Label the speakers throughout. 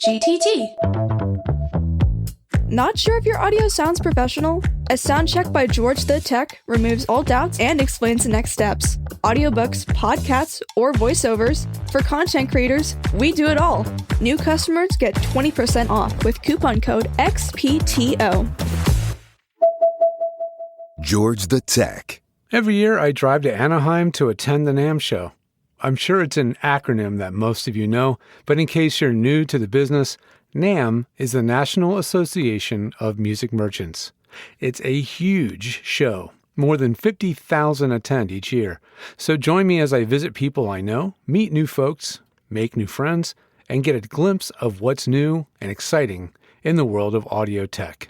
Speaker 1: GTT.
Speaker 2: Not sure if your audio sounds professional? A sound check by George the Tech removes all doubts and explains the next steps. Audiobooks, podcasts, or voiceovers. For content creators, we do it all. New customers get 20% off with coupon code XPTO.
Speaker 3: George the Tech.
Speaker 4: Every year I drive to Anaheim to attend the NAMM Show. I'm sure it's an acronym that most of you know, but in case you're new to the business, NAMM is the National Association of Music Merchants. It's a huge show. More than 50,000 attend each year. So join me as I visit people I know, meet new folks, make new friends, and get a glimpse of what's new and exciting in the world of audio tech.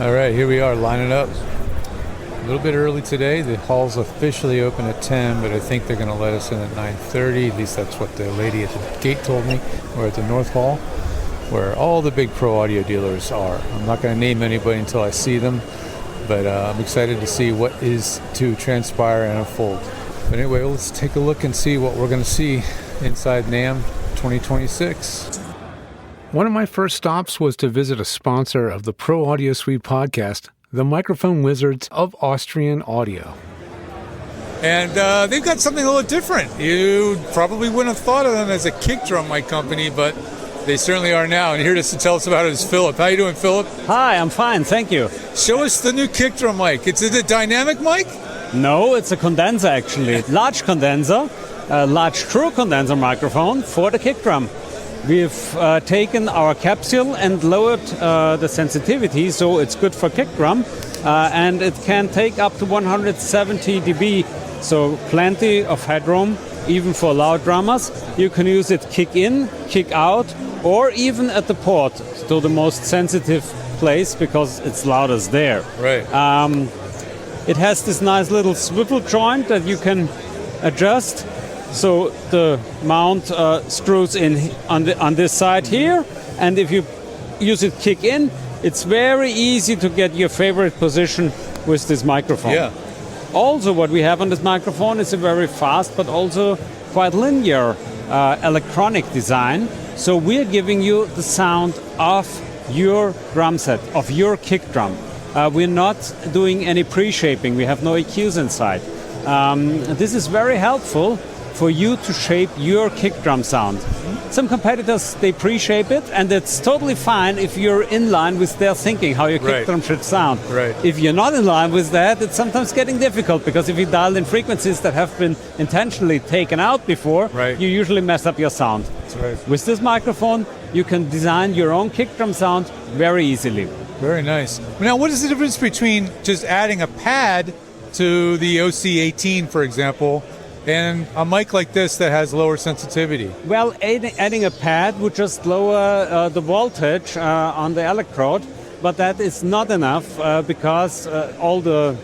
Speaker 4: All right, here we are lining up. A little bit early today. The hall's officially open at 10, but I think they're going to let us in at 9:30. At least that's what the lady at the gate told me. We're at the North Hall, where all the big pro audio dealers are. I'm not going to name anybody until I see them, but I'm excited to see what is to transpire and unfold. But anyway, let's take a look and see what we're going to see inside NAMM 2026. One of my first stops was to visit a sponsor of the Pro Audio Suite podcast, the Microphone Wizards of Austrian Audio.
Speaker 5: And they've got something a little different. You probably wouldn't have thought of them as a kick drum mic company, but they certainly are now. And here to tell us about it is Philip. How you doing, Philip?
Speaker 6: Hi, I'm fine, thank you.
Speaker 5: Show us the new kick drum mic. Is it a dynamic mic?
Speaker 6: No, it's a condenser actually. Large condenser, a large true condenser microphone for the kick drum. We've taken our capsule and lowered the sensitivity, so it's good for kick drum, and it can take up to 170 dB, so plenty of headroom, even for loud drummers. You can use it kick in, kick out, or even at the port to the most sensitive place because it's loudest there.
Speaker 5: Right.
Speaker 6: It has this nice little swivel joint that you can adjust. So the mount screws in on this side here, and if you use it kick in, it's very easy to get your favorite position with this microphone.
Speaker 5: Yeah.
Speaker 6: Also, what we have on this microphone is a very fast but also quite linear electronic design. So we're giving you the sound of your drum set, of your kick drum. We're not doing any pre-shaping. We have no EQs inside. This is very helpful for you to shape your kick drum sound. Some competitors, they pre-shape it, and it's totally fine if you're in line with their thinking how your kick drum should sound.
Speaker 5: Right.
Speaker 6: If you're not in line with that, it's sometimes getting difficult, because if you dial in frequencies that have been intentionally taken out before, you usually mess up your sound.
Speaker 5: That's right.
Speaker 6: With this microphone, you can design your own kick drum sound very easily.
Speaker 5: Very nice. Now, what is the difference between just adding a pad to the OC18, for example, and a mic like this that has lower sensitivity?
Speaker 6: Well, adding a pad would just lower the voltage on the electrode, but that is not enough because all the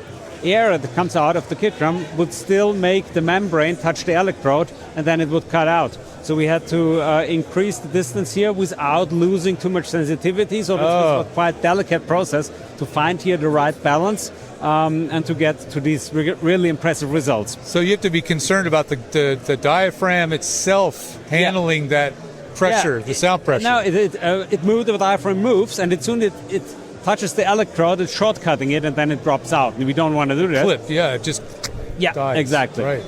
Speaker 6: air that comes out of the kick drum would still make the membrane touch the electrode, and then it would cut out. So we had to increase the distance here without losing too much sensitivity. So this was a quite delicate process to find here the right balance. And to get to these really impressive results.
Speaker 5: So you have to be concerned about the diaphragm itself handling that pressure, the sound pressure.
Speaker 6: No, it moves, the diaphragm moves, and as soon as it touches the electrode, it's short-cutting it, and then it drops out. We don't want to do that.
Speaker 5: Clip, it just dies.
Speaker 6: Exactly.
Speaker 5: Right.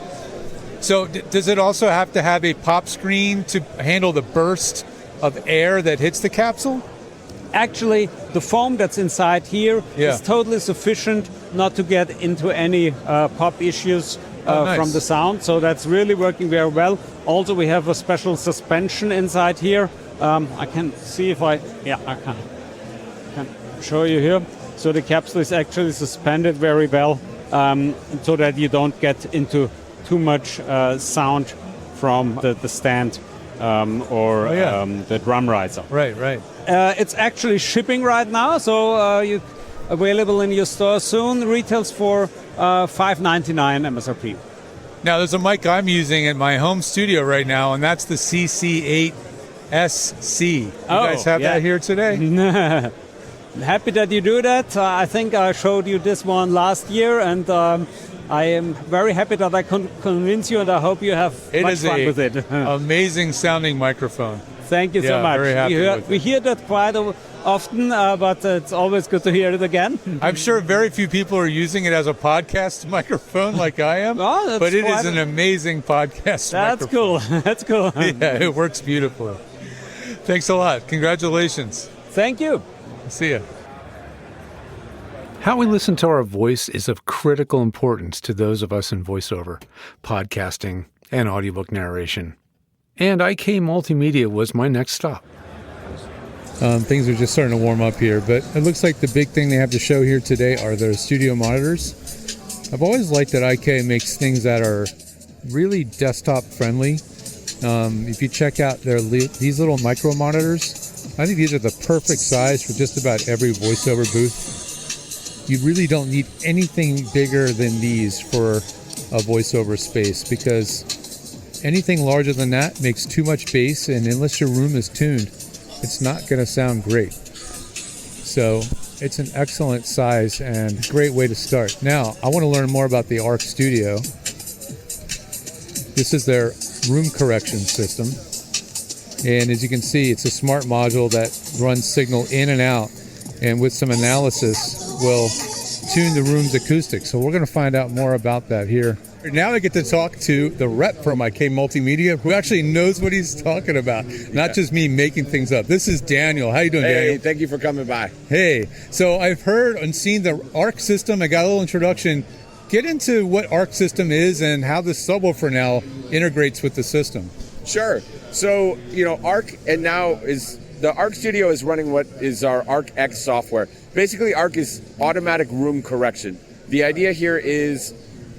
Speaker 5: So does it also have to have a pop screen to handle the burst of air that hits the capsule?
Speaker 6: Actually, the foam that's inside here is totally sufficient not to get into any pop issues from the sound. So that's really working very well. Also, we have a special suspension inside here. I can see if I can show you here. So the capsule is actually suspended very well so that you don't get into too much sound from the stand or the drum riser.
Speaker 5: Right.
Speaker 6: It's actually shipping right now, so you available in your store soon. Retails for $5.99 MSRP.
Speaker 5: Now, there's a mic I'm using in my home studio right now, and that's the CC8 SC. You guys have that here today?
Speaker 6: Happy that you do that. I think I showed you this one last year, and I am very happy that I can convince you, and I hope you have much fun with it.
Speaker 5: Amazing sounding microphone.
Speaker 6: Thank you so much.
Speaker 5: Very happy
Speaker 6: we hear that quite often, but it's always good to hear it again.
Speaker 5: I'm sure very few people are using it as a podcast microphone like I am, but it is an amazing podcast microphone.
Speaker 6: Cool. That's cool.
Speaker 5: Yeah, it works beautifully. Thanks a lot. Congratulations.
Speaker 6: Thank you.
Speaker 5: See ya.
Speaker 4: How we listen to our voice is of critical importance to those of us in voiceover, podcasting, and audiobook narration. And IK Multimedia was my next stop.
Speaker 5: Things are just starting to warm up here, but it looks like the big thing they have to show here today are their studio monitors. I've always liked that IK makes things that are really desktop friendly. If you check out these little micro monitors, I think these are the perfect size for just about every voiceover booth. You really don't need anything bigger than these for a voiceover space, because anything larger than that makes too much bass, and unless your room is tuned, it's not going to sound great. So it's an excellent size and great way to start. Now, I want to learn more about the Arc Studio. This is their room correction system. And as you can see, it's a smart module that runs signal in and out, and with some analysis will tune the room's acoustics. So we're going to find out more about that here. Now I get to talk to the rep from IK Multimedia, who actually knows what he's talking about, not just me making things up. This is Daniel. How you doing, Daniel?
Speaker 1: Hey, thank you for coming by.
Speaker 5: Hey, so I've heard and seen the ARC system. I got a little introduction. Get into what ARC system is and how the subwoofer now integrates with the system.
Speaker 1: Sure. So, ARC, and now is the ARC Studio is running what is our ARC X software. Basically, ARC is automatic room correction. The idea here is,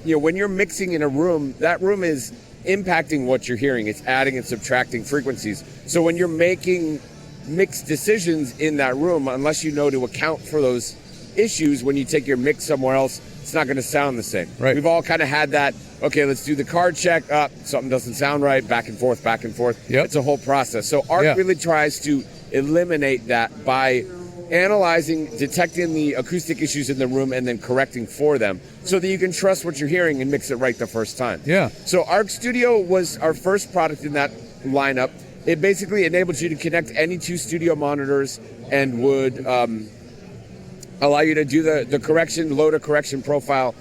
Speaker 1: when you're mixing in a room, that room is impacting what you're hearing. It's adding and subtracting frequencies. So when you're making mixed decisions in that room, unless you know to account for those issues when you take your mix somewhere else, it's not going to sound the same.
Speaker 5: Right.
Speaker 1: We've all kind of had that, okay, let's do the card check, something doesn't sound right, back and forth, back and forth.
Speaker 5: Yep.
Speaker 1: It's a whole process. So ARC really tries to eliminate that by analyzing, detecting the acoustic issues in the room, and then correcting for them so that you can trust what you're hearing and mix it right the first time.
Speaker 5: Yeah.
Speaker 1: So ARC Studio was our first product in that lineup. It basically enables you to connect any two studio monitors and would allow you to do the correction, load a correction profile.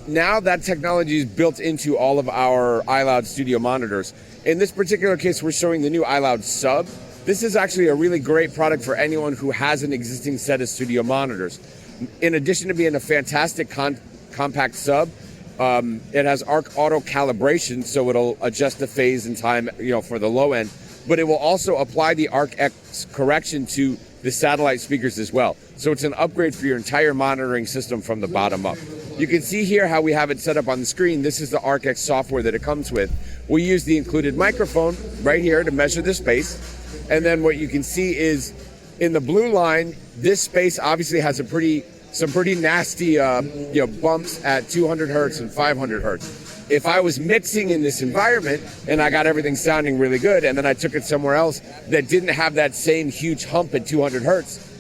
Speaker 1: Now that technology is built into all of our iLoud studio monitors. In this particular case, we're showing the new iLoud Sub. This is actually a really great product for anyone who has an existing set of studio monitors. In addition to being a fantastic compact sub, it has ARC auto calibration, so it'll adjust the phase and time, for the low end. But it will also apply the ARC X correction to the satellite speakers as well. So it's an upgrade for your entire monitoring system from the bottom up. You can see here how we have it set up on the screen. This is the ARC X software that it comes with. We use the included microphone right here to measure the space. And then what you can see is in the blue line, this space obviously has some pretty nasty bumps at 200 hertz and 500 hertz. If I was mixing in this environment and I got everything sounding really good, and then I took it somewhere else that didn't have that same huge hump at 200 hertz,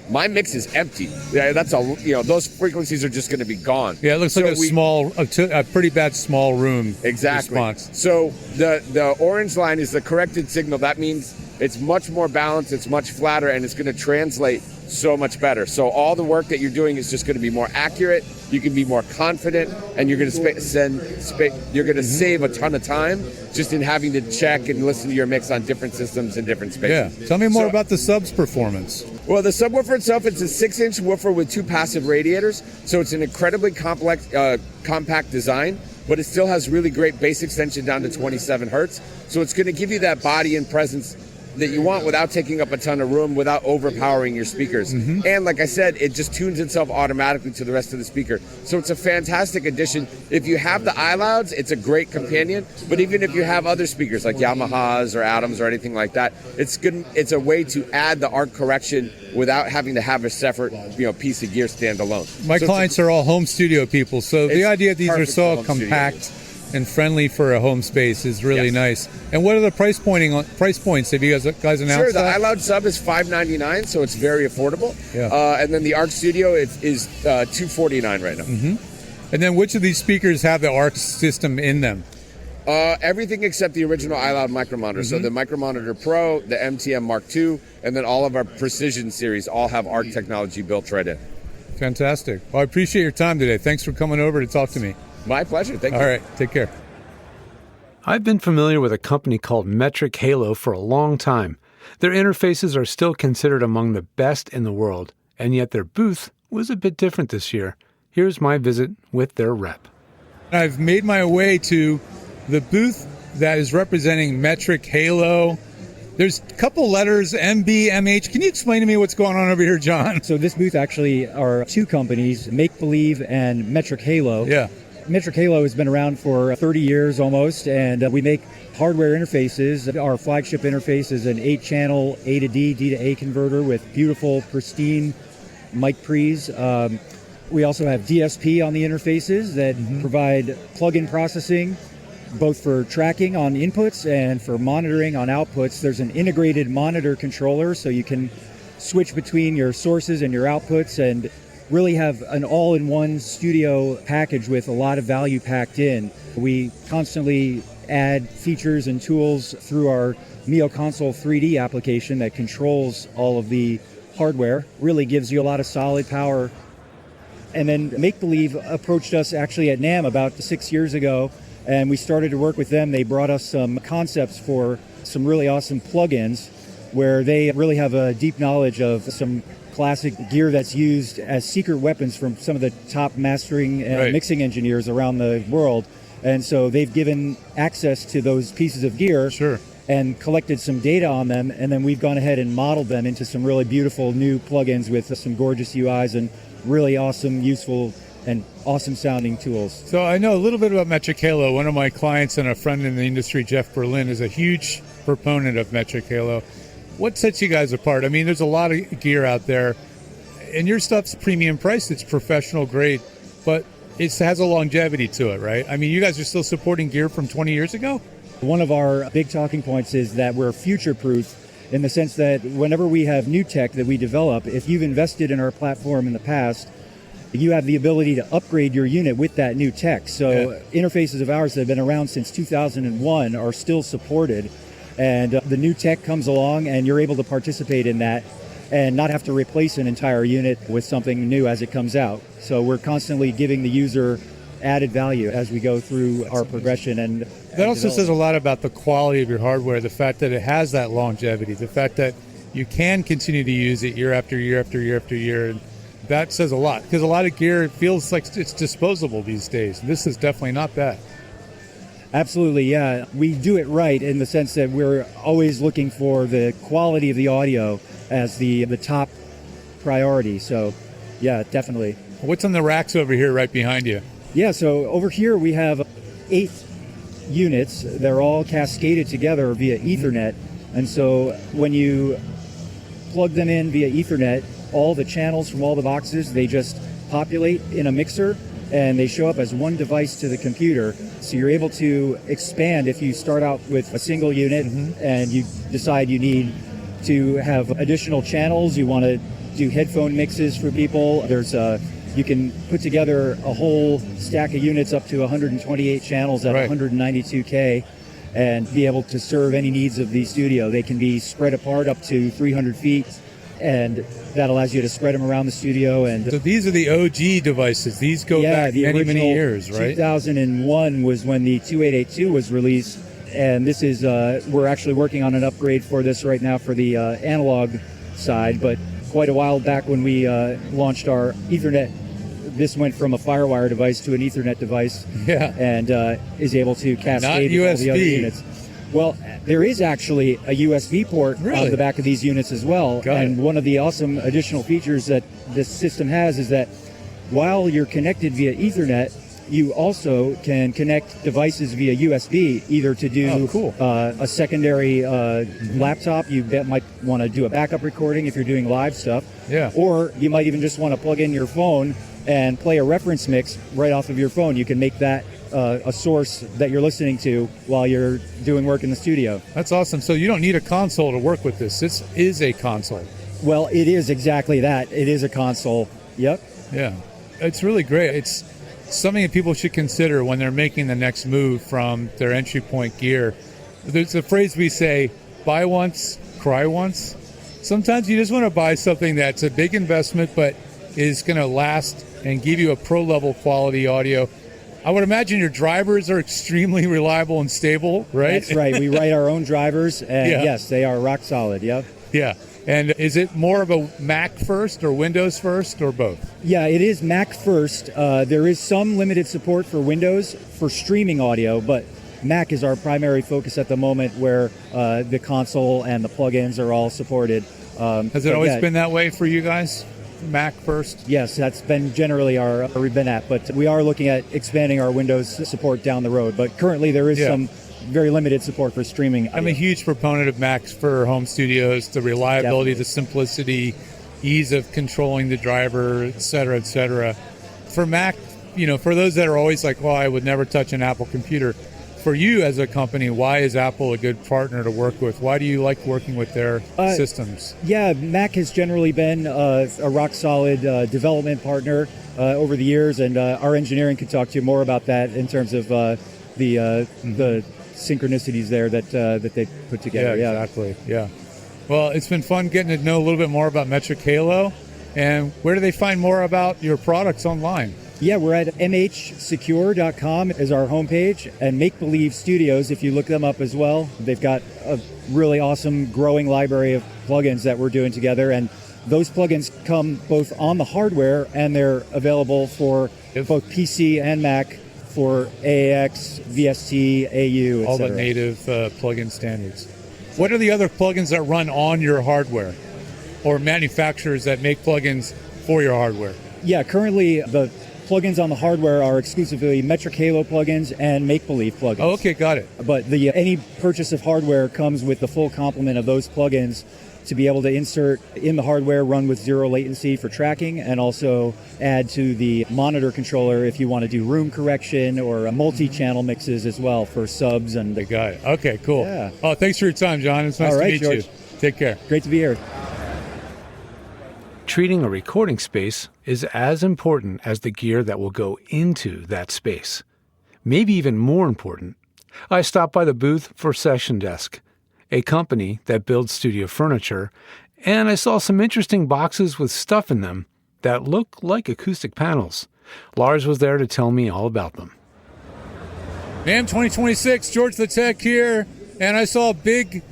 Speaker 1: my mix is empty. That's those frequencies are just going to be gone.
Speaker 5: Yeah, it looks like a pretty bad small room.
Speaker 1: Exactly.
Speaker 5: Response.
Speaker 1: So the orange line is the corrected signal. That means it's much more balanced, it's much flatter, and it's going to translate so much better. So all the work that you're doing is just going to be more accurate. You can be more confident, and you're going to save a ton of time just in having to check and listen to your mix on different systems and different spaces.
Speaker 5: Yeah. Tell me more about the sub's performance.
Speaker 1: Well, the subwoofer itself, it's a 6-inch woofer with 2 passive radiators, so it's an incredibly compact design, but it still has really great bass extension down to 27 hertz. So it's going to give you that body and presence that you want without taking up a ton of room, without overpowering your speakers. Mm-hmm. And like I said, it just tunes itself automatically to the rest of the speaker. So it's a fantastic addition. If you have the iLouds, it's a great companion. But even if you have other speakers like Yamahas or Adams or anything like that, it's good. It's a way to add the ARC correction without having to have a separate piece of gear stand alone.
Speaker 5: My clients are all home studio people, so the idea that these are so compact and friendly for a home space is really nice. And what are the price points? Have you guys announced that?
Speaker 1: Sure, the iLoud Sub is $599, so it's very affordable. Yeah. And then the ARC Studio is $249 right now.
Speaker 5: Mm-hmm. And then which of these speakers have the ARC system in them?
Speaker 1: Everything except the original iLoud Micromonitor. So the Micromonitor Pro, the MTM Mark II, and then all of our Precision series all have ARC technology built right in.
Speaker 5: Fantastic. Well, I appreciate your time today. Thanks for coming over to talk to me.
Speaker 1: My pleasure. Thank you.
Speaker 5: All right. Take care.
Speaker 4: I've been familiar with a company called Metric Halo for a long time. Their interfaces are still considered among the best in the world, and yet their booth was a bit different this year. Here's my visit with their rep.
Speaker 5: I've made my way to the booth that is representing Metric Halo. There's a couple letters, MB, MH. Can you explain to me what's going on over here, John?
Speaker 7: So this booth actually are two companies, Make Believe and Metric Halo.
Speaker 5: Yeah.
Speaker 7: Metric Halo has been around for 30 years almost, and we make hardware interfaces. Our flagship interface is an 8-channel A to D, D to A converter with beautiful, pristine mic pre's. We also have DSP on the interfaces that provide plug-in processing, both for tracking on inputs and for monitoring on outputs. There's an integrated monitor controller, so you can switch between your sources and your outputs and really have an all-in-one studio package with a lot of value packed in. We constantly add features and tools through our Mio Console 3D application that controls all of the hardware, really gives you a lot of solid power. And then Make Believe approached us actually at NAMM about 6 years ago, and we started to work with them. They brought us some concepts for some really awesome plugins where they really have a deep knowledge of some classic gear that's used as secret weapons from some of the top mastering and mixing engineers around the world. And so they've given access to those pieces of gear and collected some data on them, and then we've gone ahead and modeled them into some really beautiful new plugins with some gorgeous UIs and really awesome, useful, and awesome sounding tools.
Speaker 5: So I know a little bit about Metric Halo. One of my clients and a friend in the industry, Jeff Berlin, is a huge proponent of Metric Halo. What sets you guys apart? I mean, there's a lot of gear out there, and your stuff's premium priced. It's professional grade, but it has a longevity to it, right? I mean, you guys are still supporting gear from 20 years ago?
Speaker 7: One of our big talking points is that we're future-proof in the sense that whenever we have new tech that we develop, if you've invested in our platform in the past, you have the ability to upgrade your unit with that new tech. So interfaces of ours that have been around since 2001 are still supported, and the new tech comes along and you're able to participate in that and not have to replace an entire unit with something new as it comes out. So we're constantly giving the user added value as we go through our progression. And
Speaker 5: that also says a lot about the quality of your hardware, the fact that it has that longevity, the fact that you can continue to use it year after year after year after year. And that says a lot, because a lot of gear feels like it's disposable these days. This is definitely not that.
Speaker 7: Absolutely, yeah. We do it right in the sense that we're always looking for the quality of the audio as the top priority. So, yeah, definitely.
Speaker 5: What's on the racks over here right behind you?
Speaker 7: Yeah, so over here we have 8 units. They're all cascaded together via Ethernet. And so when you plug them in via Ethernet, all the channels from all the boxes, they just populate in a mixer and they show up as one device to the computer. So you're able to expand if you start out with a single unit and you decide you need to have additional channels, you want to do headphone mixes for people. You can put together a whole stack of units up to 128 channels at 192K and be able to serve any needs of the studio. They can be spread apart up to 300 feet, and that allows you to spread them around the studio. And
Speaker 5: so these are the OG devices. These go back many years, right?
Speaker 7: 2001 was when the 2882 was released, and this is we're actually working on an upgrade for this right now for the analog side, but quite a while back when we launched our Ethernet, this went from a FireWire device to an Ethernet device, and is able to cascade all the other units. Well, there is actually a USB port on the back of these units as well. And one of the awesome additional features that this system has is that while you're connected via Ethernet, you also can connect devices via USB, either to do a secondary laptop. You might want to do a backup recording if you're doing live stuff. Or you might even just want to plug in your phone and play a reference mix right off of your phone. You can make that a source that you're listening to while you're doing work in the studio.
Speaker 5: That's awesome. So you don't need a console to work with this. This is a console.
Speaker 7: Well, it is exactly that. It is a console. Yep.
Speaker 5: Yeah. It's really great. something that people should consider when they're making the next move from their entry point gear. There's a phrase we say, buy once, cry once. Sometimes you just want to buy something that's a big investment but is going to last and give you a pro-level quality audio. I would imagine your drivers are extremely reliable and stable, right?
Speaker 7: That's right. We write our own drivers, and yes, they are rock solid, yep.
Speaker 5: Yeah. And is it more of a Mac first or Windows first or both?
Speaker 7: Yeah, it is Mac first. There is some limited support for Windows for streaming audio, but Mac is our primary focus at the moment, where the console and the plugins are all supported.
Speaker 5: Has it always been that way for you guys? Mac first?
Speaker 7: Yes, that's been generally where we've been at, but we are looking at expanding our Windows support down the road. But currently there is some very limited support for streaming.
Speaker 5: I'm a huge proponent of Macs for home studios, the reliability, the simplicity, ease of controlling the driver, et cetera, et cetera. For Mac, for those that are always like, well, I would never touch an Apple computer. For you as a company, why is Apple a good partner to work with? Why do you like working with their systems? Yeah, Mac has generally been a rock-solid development partner over the years, and our engineering can talk to you more about that in terms of the synchronicities there that they put together. Yeah, exactly. Yeah. Well, it's been fun getting to know a little bit more about Metric Halo. And where do they find more about your products online?
Speaker 7: Yeah, we're at mhsecure.com is our homepage, and Make Believe Studios, if you look them up as well. They've got a really awesome growing library of plugins that we're doing together, and those plugins come both on the hardware and they're available for both PC and Mac for AAX, VST, AU, etc.
Speaker 5: All the native plugin standards. What are the other plugins that run on your hardware, or manufacturers that make plugins for your hardware?
Speaker 7: Yeah, currently the plugins on the hardware are exclusively Metric Halo plugins and Make Believe plugins.
Speaker 5: Oh, okay, got it.
Speaker 7: But any purchase of hardware comes with the full complement of those plugins to be able to insert in the hardware, run with zero latency for tracking, and also add to the monitor controller if you want to do room correction or multi-channel mixes as well for subs. And
Speaker 5: I got it. Okay, cool.
Speaker 7: Yeah.
Speaker 5: Oh, thanks for your time, John. It's nice to meet
Speaker 7: George.
Speaker 5: you. Take care.
Speaker 7: Great to be here.
Speaker 4: Treating a recording space is as important as the gear that will go into that space. Maybe even more important. I stopped by the booth for SessionDesk, a company that builds studio furniture, and I saw some interesting boxes with stuff in them that look like acoustic panels. Lars was there to tell me all about them.
Speaker 5: NAMM 2026, George the Tech here, and I saw big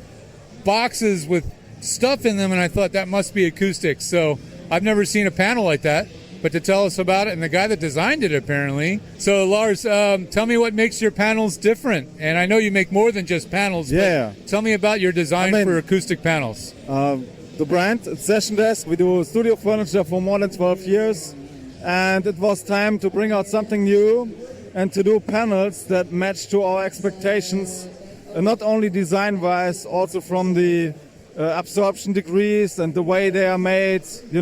Speaker 5: boxes with stuff in them, and I thought that must be acoustics. So I've never seen a panel like that, but to tell us about it, and the guy that designed it apparently. So Lars, tell me what makes your panels different. And I know you make more than just panels, but tell me about your design for acoustic panels.
Speaker 8: The brand, it's SessionDesk. We do studio furniture for more than 12 years, and it was time to bring out something new and to do panels that match to our expectations, not only design-wise, also from the absorption degrees and the way they are made. We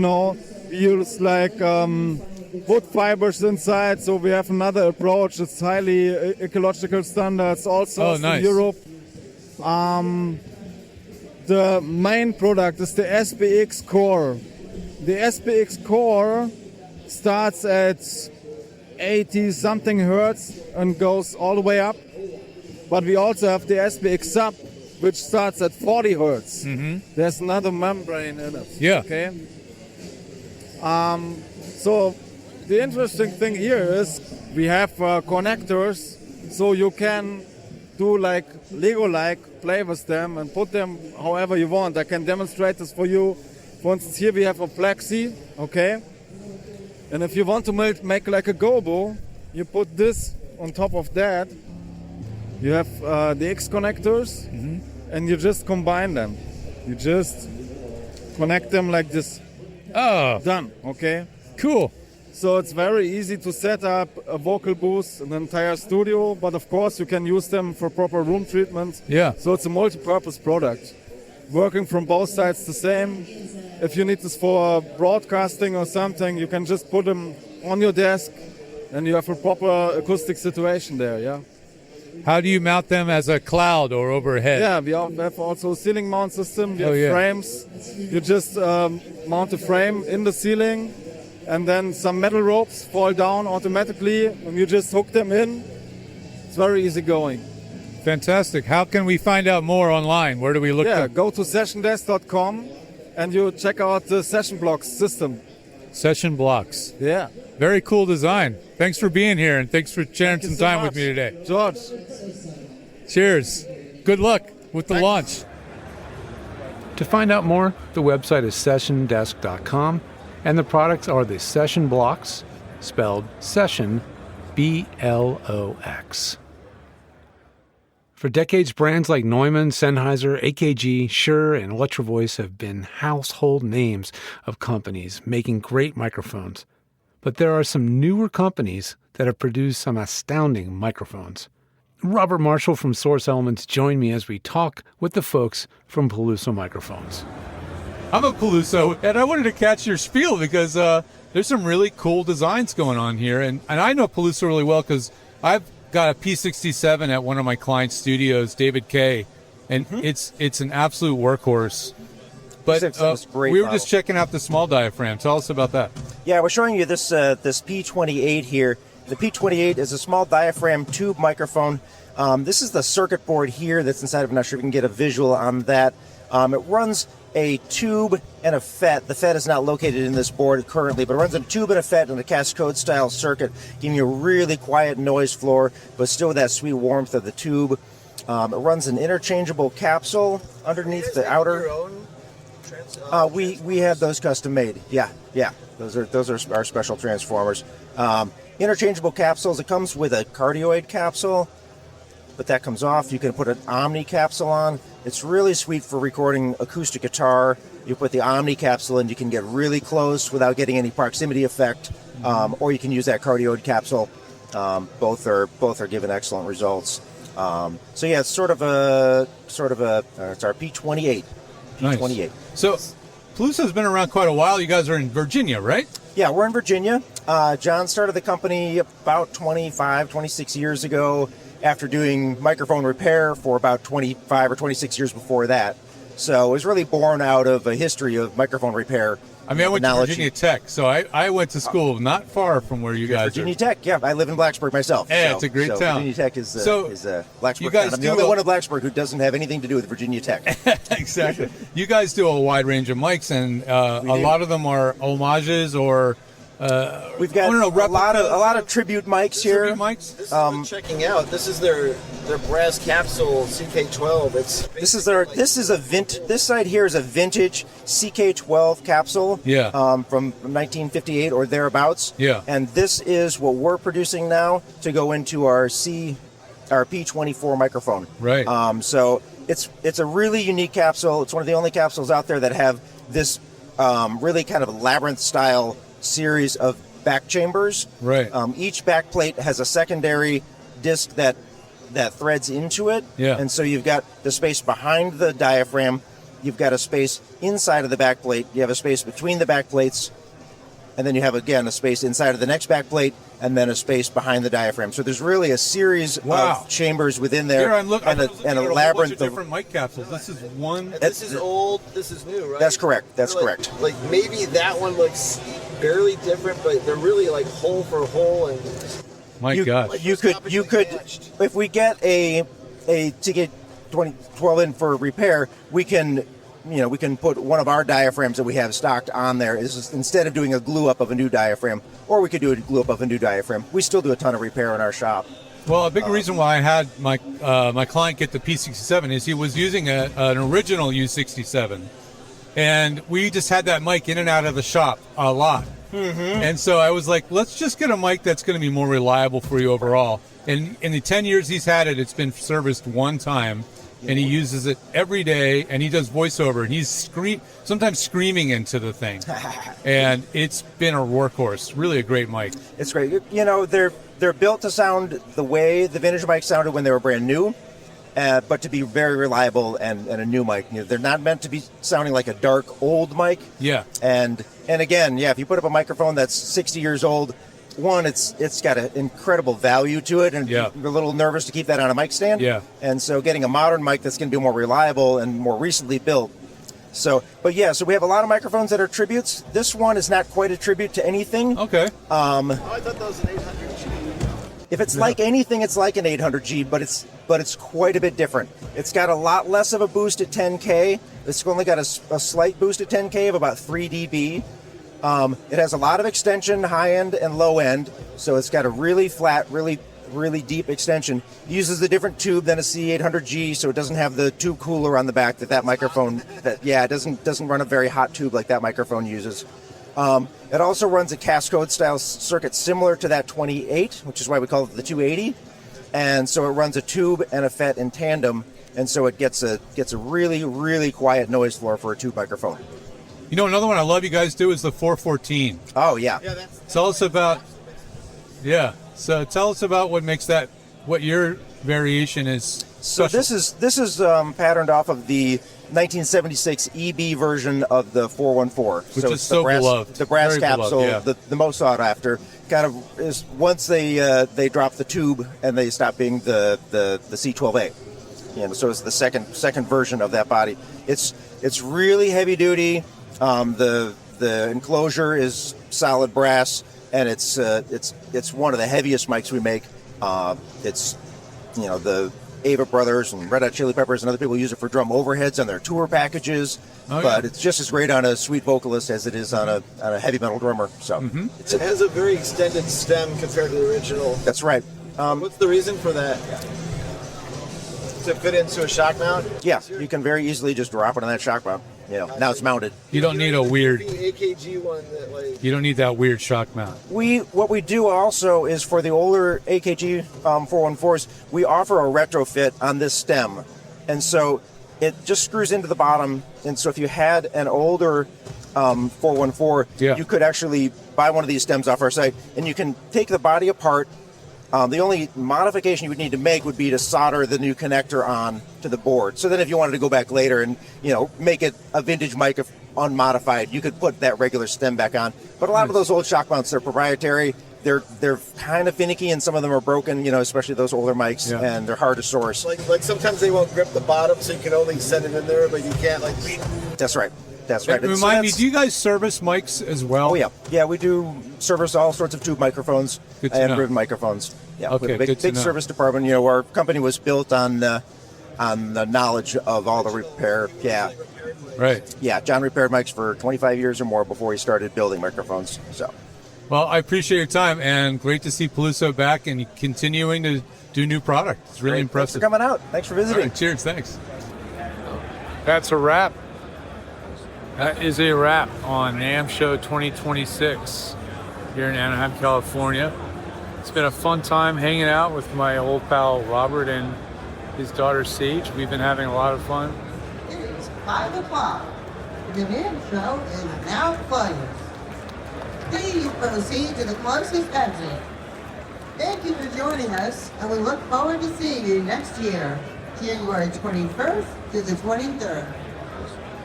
Speaker 8: use like wood fibers inside, so we have another approach. It's highly ecological standards also in Europe. The main product is the SPX Core. The SPX Core starts at 80 something hertz and goes all the way up, but we also have the SPX Sub, which starts at 40 hertz. Mm-hmm. There's another membrane in it.
Speaker 5: Yeah.
Speaker 8: Okay. So the interesting thing here is we have connectors, so you can do like Lego-like, play with them and put them however you want. I can demonstrate this for you. For instance, here we have a Plexi, okay? And if you want to make like a gobo, you put this on top of that. You have the X connectors, and you just combine them. You just connect them like this.
Speaker 5: Oh.
Speaker 8: Done, okay?
Speaker 5: Cool.
Speaker 8: So it's very easy to set up a vocal booth in the entire studio, but of course you can use them for proper room treatment.
Speaker 5: Yeah.
Speaker 8: So it's a multi-purpose product. Working from both sides the same. If you need this for broadcasting or something, you can just put them on your desk and you have a proper acoustic situation there, yeah.
Speaker 5: How do you mount them as a cloud or overhead?
Speaker 8: Yeah, we have also a ceiling mount system. We have frames. You just mount a frame in the ceiling and then some metal ropes fall down automatically, and you just hook them in. It's very easy going.
Speaker 5: Fantastic. How can we find out more online? Where do we look?
Speaker 8: Go to SessionDesk.com and you check out the Session Blocks system.
Speaker 5: Session Blocks.
Speaker 8: Yeah.
Speaker 5: Very cool design. Thanks for being here, and thanks for sharing some time with me today.
Speaker 8: George.
Speaker 5: Cheers. Good luck with the launch.
Speaker 4: To find out more, the website is SessionDesk.com, and the products are the Session Blocks, spelled Session, B-L-O-X. For decades, brands like Neumann, Sennheiser, AKG, Shure, and Electro Voice have been household names of companies making great microphones. But there are some newer companies that have produced some astounding microphones. Robert Marshall from Source Elements joined me as we talk with the folks from Peluso Microphones.
Speaker 5: I'm a Peluso, and I wanted to catch your spiel because there's some really cool designs going on here. And I know Peluso really well because I've got a P67 at one of my client studios, David K., and it's an absolute workhorse. But we were just checking out the small diaphragm. Tell us about that.
Speaker 9: Yeah, we're showing you this P28 here. The P28 is a small diaphragm tube microphone. This is the circuit board here that's inside of it. I'm not sure if we can get a visual on that. It runs a tube and a FET. The FET is not located in this board currently, but it runs a tube and a FET in a Cascode style circuit, giving you a really quiet noise floor, but still with that sweet warmth of the tube. It runs an interchangeable capsule underneath the outer. We have those custom made. Yeah. Those are our special transformers. Interchangeable capsules. It comes with a cardioid capsule, but that comes off. You can put an Omni capsule on. It's really sweet for recording acoustic guitar. You put the Omni capsule in, you can get really close without getting any proximity effect, or you can use that cardioid capsule. Both are giving excellent results. So yeah, it's sort of a it's our P28.
Speaker 5: Nice.
Speaker 9: P28.
Speaker 5: So Peluso's been around quite a while. You guys are in Virginia, right?
Speaker 9: Yeah, we're in Virginia. John started the company about 26 years ago, after doing microphone repair for about 25 or 26 years before that. So it was really born out of a history of microphone repair.
Speaker 5: I mean, I went to Virginia Tech, so I went to school not far from where you guys
Speaker 9: Virginia Tech, yeah. I live in Blacksburg myself.
Speaker 5: Yeah, it's a great town.
Speaker 9: Virginia Tech is Blacksburg.
Speaker 5: You guys
Speaker 9: I'm the only one in Blacksburg who doesn't have anything to do with Virginia Tech.
Speaker 5: Exactly. You guys do a wide range of mics, and a lot of them are homages or...
Speaker 9: We've got a lot of tribute mics here.
Speaker 5: Tribute mics?
Speaker 10: This is what I'm checking out. This is their brass capsule CK12.
Speaker 9: This side here is a vintage CK12 capsule.
Speaker 5: Yeah.
Speaker 9: From 1958 or thereabouts.
Speaker 5: Yeah.
Speaker 9: And this is what we're producing now to go into our P24 microphone.
Speaker 5: Right.
Speaker 9: So it's a really unique capsule. It's one of the only capsules out there that have this really kind of labyrinth style series of back chambers.
Speaker 5: Right.
Speaker 9: Each back plate has a secondary disc that threads into it.
Speaker 5: Yeah.
Speaker 9: And so you've got the space behind the diaphragm. You've got a space inside of the back plate. You have a space between the back plates. And then you have, again, a space inside of the next back plate, and then a space behind the diaphragm. So there's really a series of chambers within there.
Speaker 5: Here, and a
Speaker 9: labyrinth
Speaker 5: of different mic capsules. This is one.
Speaker 10: This is old. This is new, right?
Speaker 9: That's correct. That's correct.
Speaker 10: Like maybe that one looks barely different, but they're really like hole for hole. And
Speaker 5: my gosh,
Speaker 9: you could if we get a TK 12 in for repair, we can put one of our diaphragms that we have stocked on there. Instead of doing a glue up of a new diaphragm, or we could do a glue up of a new diaphragm. We still do a ton of repair in our shop.
Speaker 5: Well, a big reason why I had my client get the P67 is he was using an original U67, and we just had that mic in and out of the shop a lot.
Speaker 9: Mm-hmm.
Speaker 5: And so I was like, let's just get a mic that's going to be more reliable for you overall. And in the 10 years he's had it, it's been serviced one time. And he uses it every day, and he does voiceover, and he's sometimes screaming into the thing. And it's been a workhorse. Really a great mic.
Speaker 9: It's great. You know, they're built to sound the way the vintage mics sounded when they were brand new, but to be very reliable and a new mic. You know, they're not meant to be sounding like a dark old mic.
Speaker 5: Yeah.
Speaker 9: And again, if you put up a microphone that's 60 years old, one, it's got an incredible value to it, and you're a little nervous to keep that on a mic stand.
Speaker 5: Yeah.
Speaker 9: And so getting a modern mic that's going to be more reliable and more recently built So we have a lot of microphones that are tributes. This one is not quite a tribute to anything.
Speaker 5: Okay.
Speaker 10: I thought that was an 800G.
Speaker 9: If it's like anything, it's like an 800G, but it's quite a bit different. It's got a lot less of a boost at 10K. It's only got a slight boost at 10K of about 3 dB. It has a lot of extension, high end and low end, so it's got a really flat, really deep extension. It uses a different tube than a C800G, so it doesn't have the tube cooler on the back that microphone. It doesn't run a very hot tube like that microphone uses. It also runs a Cascode style circuit similar to that 28, which is why we call it the 280. And so it runs a tube and a FET in tandem, and so it gets a really quiet noise floor for a tube microphone.
Speaker 5: You know, another one I love you guys do is the 414.
Speaker 9: Oh yeah.
Speaker 5: Tell us about. Yeah. So tell us about what your variation is.
Speaker 9: So this is patterned off of the 1976 EB version of the 414,
Speaker 5: which is so beloved.
Speaker 9: The brass
Speaker 5: Very
Speaker 9: capsule,
Speaker 5: beloved, yeah.
Speaker 9: the most sought after. Kind of is once they drop the tube and they stop being the C12A. So it's the second version of that body. It's really heavy duty. The enclosure is solid brass, and it's one of the heaviest mics we make. It's the Ava Brothers and Red Hot Chili Peppers and other people use it for drum overheads on their tour packages. But it's just as great on a sweet vocalist as it is on a heavy metal drummer. So
Speaker 10: it has a very extended stem compared to the original.
Speaker 9: That's right.
Speaker 10: What's the reason for that? To fit into a shock mount?
Speaker 9: Yeah, you can very easily just drop it on that shock mount. Now it's mounted.
Speaker 5: You don't need a weird
Speaker 10: AKG one that
Speaker 5: You don't need that weird shock mount.
Speaker 9: What we do also is for the older AKG 414s, we offer a retrofit on this stem, and so it just screws into the bottom. And so if you had an older 414, you could actually buy one of these stems off our site, and you can take the body apart. The only modification you would need to make would be to solder the new connector on to the board. So then if you wanted to go back later and, make it a vintage mic unmodified, you could put that regular stem back on. But a lot of those old shock mounts are proprietary. They're kind of finicky, and some of them are broken, especially those older mics, and they're hard to source.
Speaker 10: Like sometimes they won't grip the bottom, so you can only send it in there, but you can't
Speaker 9: That's right. That's right.
Speaker 5: Remind me, do you guys service mics as well?
Speaker 9: Oh, yeah. Yeah, we do service all sorts of tube microphones and ribbon microphones. Yeah,
Speaker 5: okay,
Speaker 9: we have a big service department. Our company was built on the knowledge of all the repair. Yeah.
Speaker 5: Right.
Speaker 9: Yeah, John repaired mics for 25 years or more before he started building microphones. So.
Speaker 5: Well, I appreciate your time, and great to see Peluso back and continuing to do new product. It's really impressive.
Speaker 9: Thanks for coming out. Thanks for visiting.
Speaker 5: Right, cheers. Thanks.
Speaker 4: That's a wrap. That is a wrap on NAMM Show 2026 here in Anaheim, California. It's been a fun time hanging out with my old pal Robert and his daughter Sage. We've been having a lot of fun.
Speaker 11: It is 5 o'clock. The NAMM Show is now closed. Please proceed to the closest exit. Thank you for joining us, and we look forward to seeing you next year, January 21st to the 23rd.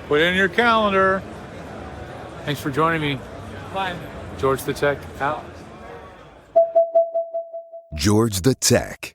Speaker 4: Put it in your calendar. Thanks for joining me. Bye. George the Tech out.
Speaker 3: George the Tech.